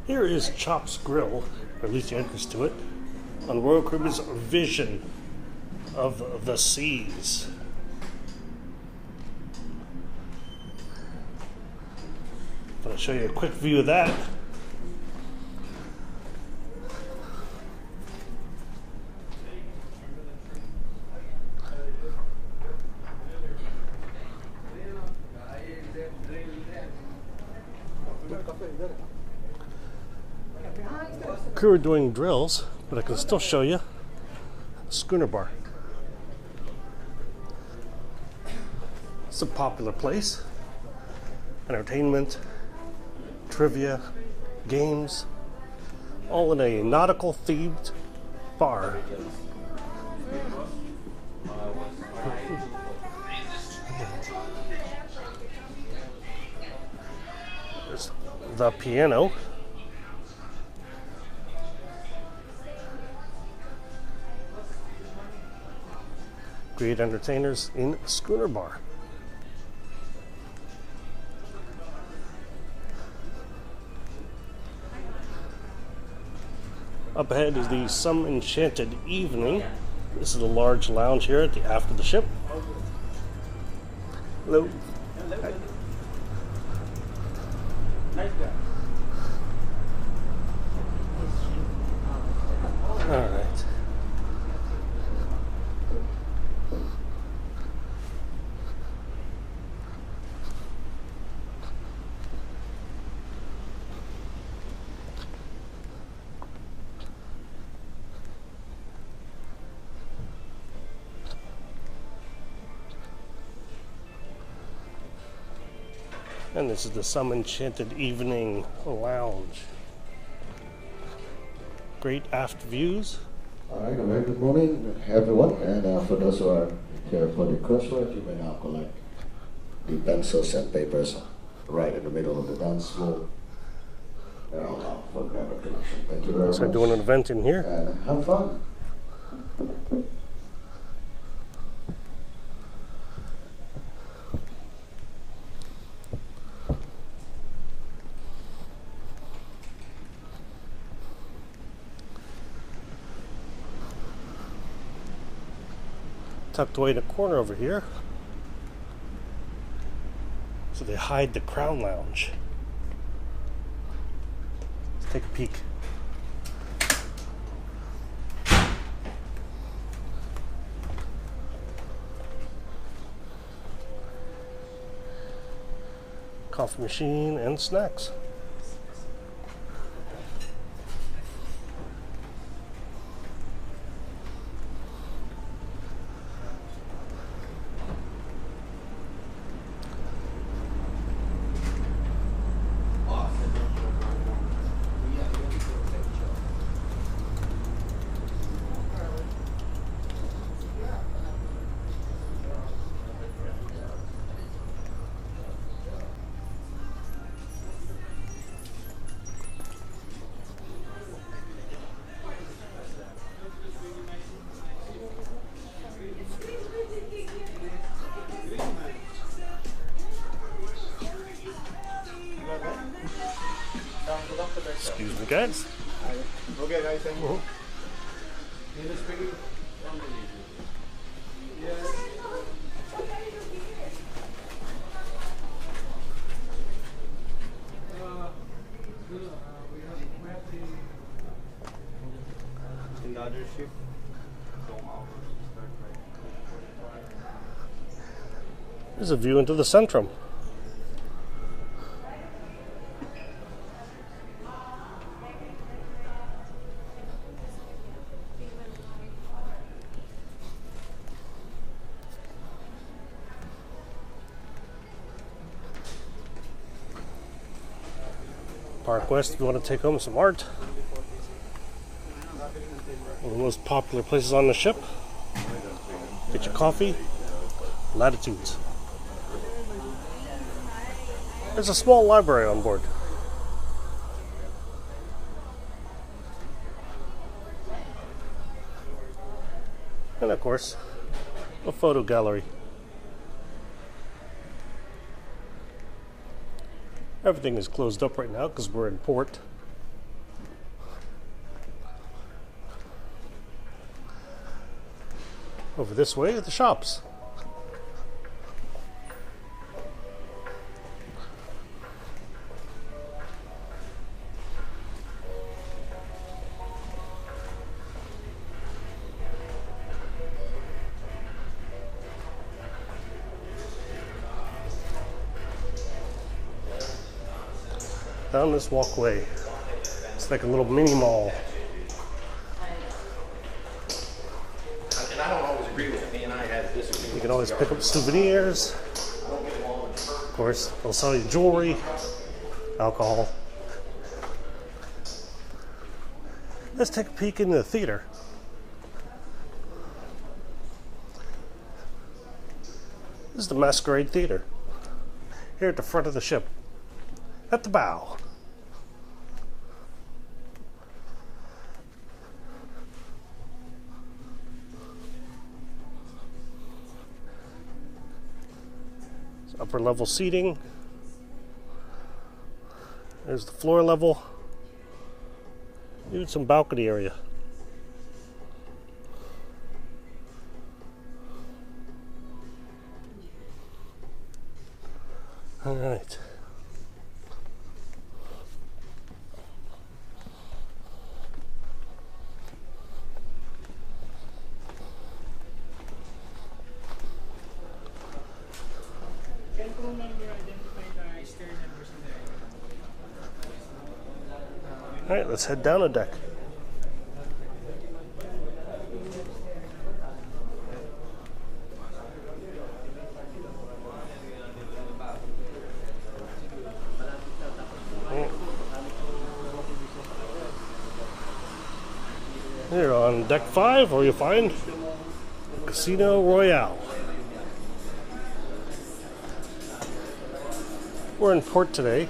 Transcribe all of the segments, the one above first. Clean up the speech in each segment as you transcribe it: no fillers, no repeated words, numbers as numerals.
Here is Chop's Grill, or at least the entrance to it, on Royal Caribbean's Vision of the Seas. I'll show you a quick view of that. Crew are doing drills, but I can still show you the schooner bar. It's a popular place. Entertainment, trivia, games, all in a nautical themed bar. There's the piano. Great entertainers in Schooner Bar. Up ahead is the Some Enchanted Evening. This is a large lounge here at the aft of the ship. Hello. Hi. Nice guy. All right. And this is the Some Enchanted Evening Lounge. Great aft views. All right, a very good morning, everyone. And for those who are here for the cruise work, you may now collect the pencils and papers right in the middle of the dance floor. They're all out for grab a collection. Thank you very much. So we're doing an event in here. And have fun. Tucked away in a corner over here. So they hide the Crown Lounge. Let's take a peek. Coffee machine and snacks. Excuse me, guys. Okay, guys, thank you. In the other ship, There's a view into the Centrum. Park West, if you want to take home some art. One of the most popular places on the ship. Get your coffee. Latitudes. There's a small library on board. And of course, a photo gallery. Everything is closed up right now because we're in port. Over this way are the shops. Down this walkway. It's like a little mini mall. And I don't always agree with it. Me and I had disagreements. You can always pick up souvenirs. Of course, they'll sell you jewelry, alcohol. Let's take a peek into the theater. This is the Masquerade Theater. Here at the front of the ship. At the bow. It's upper level seating. There's the floor level. Even some balcony area. All right. All right, let's head down a deck. Here on deck 5, where you find Casino Royale. We're in port today,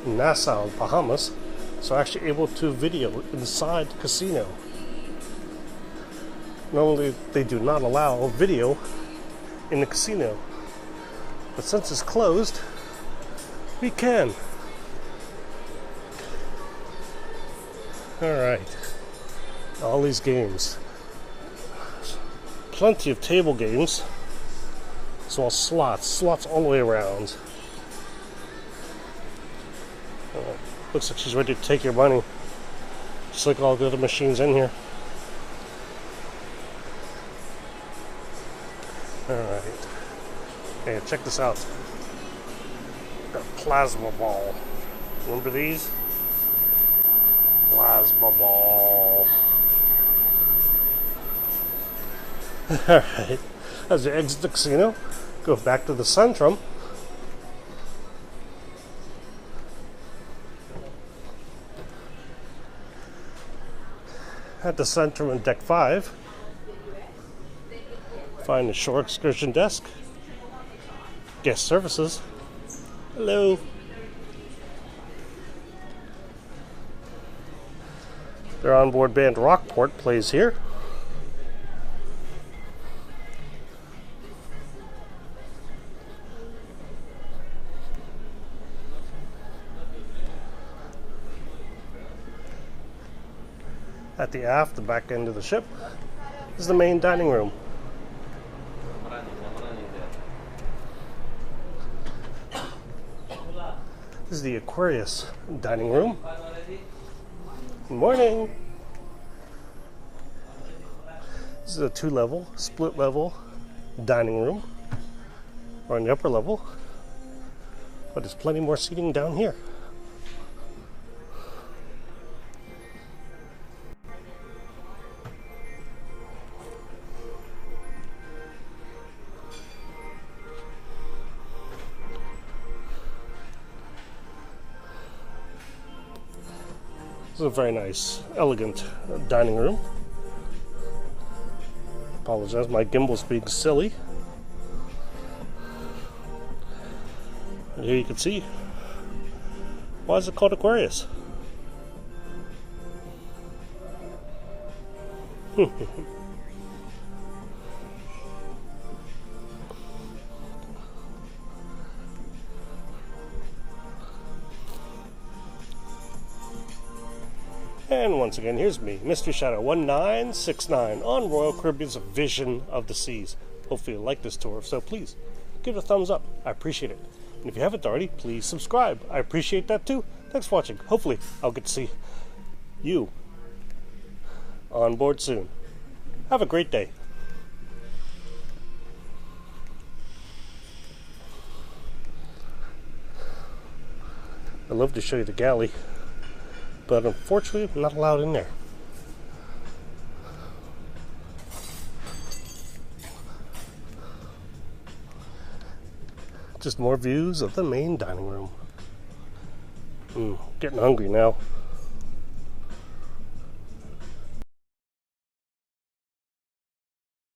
in Nassau, Bahamas, so actually able to video inside the casino. Normally they do not allow video in the casino, but since it's closed, we can. Alright, all these games. Plenty of table games, as well as slots all the way around. Looks like she's ready to take your money, just like all the other machines in here. Alright. Hey, check this out. Got a plasma ball. Remember these? Plasma ball. Alright. As you exit the casino, go back to the Centrum. At the Centrum in deck 5, find the shore excursion desk, guest services. Hello. Their onboard band Rockport plays here. At the aft, the back end of the ship, is the main dining room. This is the Aquarius dining room. Good morning. This is a 2-level, split level dining room. Or on the upper level. But there's plenty more seating down here. This is a very nice, elegant dining room. Apologize, my gimbal's being silly. And here you can see, why is it called Aquarius? And once again, here's me, Mystery Shadow 1969 on Royal Caribbean's Vision of the Seas. Hopefully you like this tour. If so, please give it a thumbs up. I appreciate it. And if you haven't already, please subscribe. I appreciate that too. Thanks for watching. Hopefully I'll get to see you on board soon. Have a great day. I'd love to show you the galley, but unfortunately I'm not allowed in there. Just more views of the main dining room. Getting hungry now.